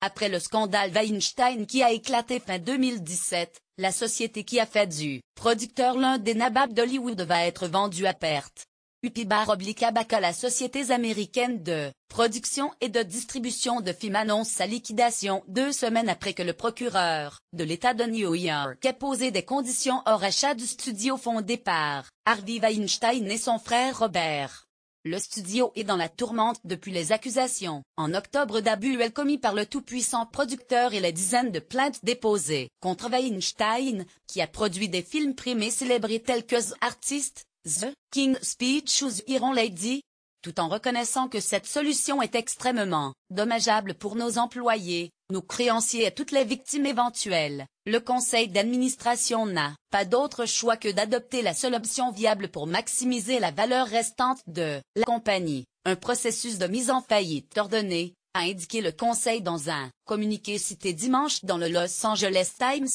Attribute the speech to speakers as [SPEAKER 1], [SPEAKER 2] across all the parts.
[SPEAKER 1] Après le scandale Weinstein qui a éclaté fin 2017, la société qui a fait du producteur l'un des nababs d'Hollywood va être vendue à perte. UPI/Abaca, la société américaine de production et de distribution de films annonce sa liquidation 2 semaines après que le procureur de l'État de New York ait posé des conditions au rachat du studio fondé par Harvey Weinstein et son frère Robert. Le studio est dans la tourmente depuis les accusations, en octobre, d'abus commis par le tout-puissant producteur et les dizaines de plaintes déposées contre Weinstein, qui a produit des films primés célébrés tels que The Artist, The King's Speech ou The Iron Lady, tout en reconnaissant que cette solution est extrêmement dommageable pour nos employés, nos créanciers et toutes les victimes éventuelles. Le conseil d'administration n'a pas d'autre choix que d'adopter la seule option viable pour maximiser la valeur restante de la compagnie. Un processus de mise en faillite ordonné, a indiqué le conseil dans un communiqué cité dimanche dans le Los Angeles Times.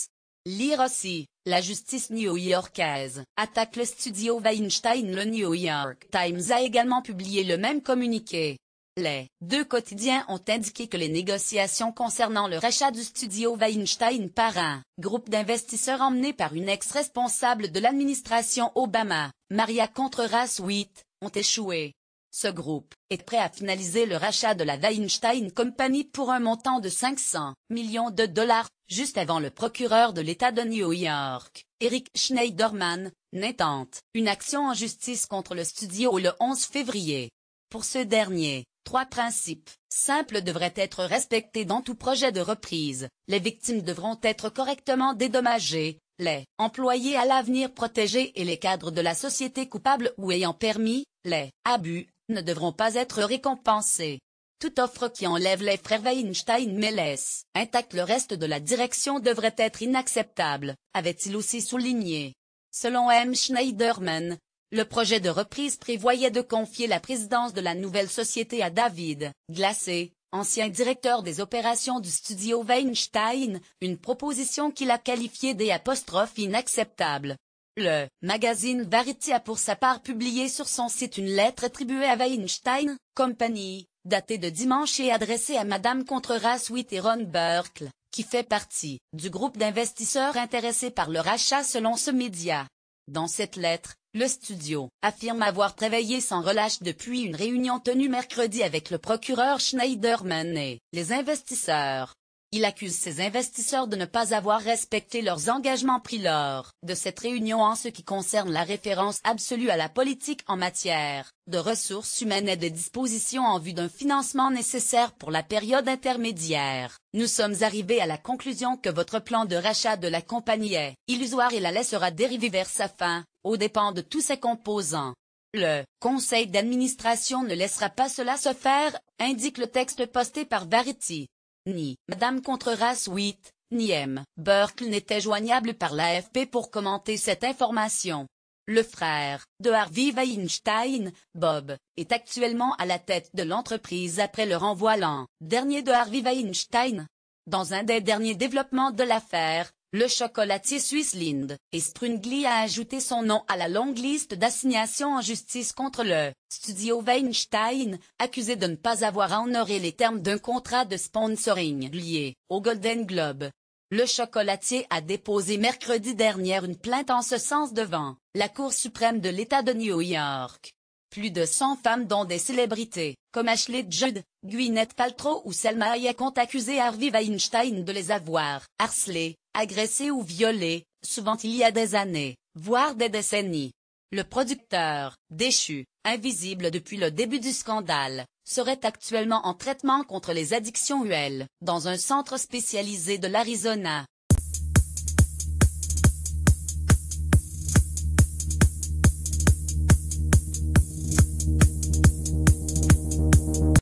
[SPEAKER 1] Lire aussi, la justice new-yorkaise attaque le studio Weinstein. Le New York Times a également publié le même communiqué. Les deux quotidiens ont indiqué que les négociations concernant le rachat du studio Weinstein par un groupe d'investisseurs emmené par une ex-responsable de l'administration Obama, Maria Contreras-Sweet, ont échoué. Ce groupe est prêt à finaliser le rachat de la Weinstein Company pour un montant de 500 millions de dollars, juste avant le procureur de l'État de New York, Eric Schneiderman, n'intente une action en justice contre le studio le 11 février. Pour ce dernier, 3 principes simples devraient être respectés dans tout projet de reprise. Les victimes devront être correctement dédommagées, les employés à l'avenir protégés et les cadres de la société coupables ou ayant permis les abus ne devront pas être récompensés. Toute offre qui enlève les frères Weinstein mais laisse intact le reste de la direction devrait être inacceptable, avait-il aussi souligné. Selon M. Schneiderman, le projet de reprise prévoyait de confier la présidence de la nouvelle société à David Glacé, ancien directeur des opérations du studio Weinstein, une proposition qu'il a qualifiée d'inacceptable. Le magazine Variety a pour sa part publié sur son site une lettre attribuée à Weinstein Company, datée de dimanche et adressée à Madame Contreras-Sweet et Ron Burkle, qui fait partie du groupe d'investisseurs intéressés par le rachat selon ce média. Dans cette lettre, le studio affirme avoir travaillé sans relâche depuis une réunion tenue mercredi avec le procureur Schneiderman et les investisseurs. Il accuse ces investisseurs de ne pas avoir respecté leurs engagements pris lors de cette réunion en ce qui concerne la référence absolue à la politique en matière de ressources humaines et des dispositions en vue d'un financement nécessaire pour la période intermédiaire. Nous sommes arrivés à la conclusion que votre plan de rachat de la compagnie est illusoire et la laissera dériver vers sa fin, aux dépens de tous ses composants. Le conseil d'administration ne laissera pas cela se faire, indique le texte posté par Variety. Ni Madame Contreras-Sweet, ni M. Burkle n'étaient joignables par l'AFP pour commenter cette information. Le frère de Harvey Weinstein, Bob, est actuellement à la tête de l'entreprise après le renvoi l'an dernier de Harvey Weinstein. Dans un des derniers développements de l'affaire, le chocolatier suisse Lindt & Sprüngli a ajouté son nom à la longue liste d'assignations en justice contre le studio Weinstein, accusé de ne pas avoir honoré les termes d'un contrat de sponsoring lié au Golden Globe. Le chocolatier a déposé mercredi dernier une plainte en ce sens devant la Cour suprême de l'État de New York. Plus de 100 femmes dont des célébrités, comme Ashley Judd, Gwyneth Paltrow ou Selma Hayek ont accusé Harvey Weinstein de les avoir harcelées, agressées ou violées, souvent il y a des années, voire des décennies. Le producteur, déchu, invisible depuis le début du scandale, serait actuellement en traitement contre les addictions dans un centre spécialisé de l'Arizona.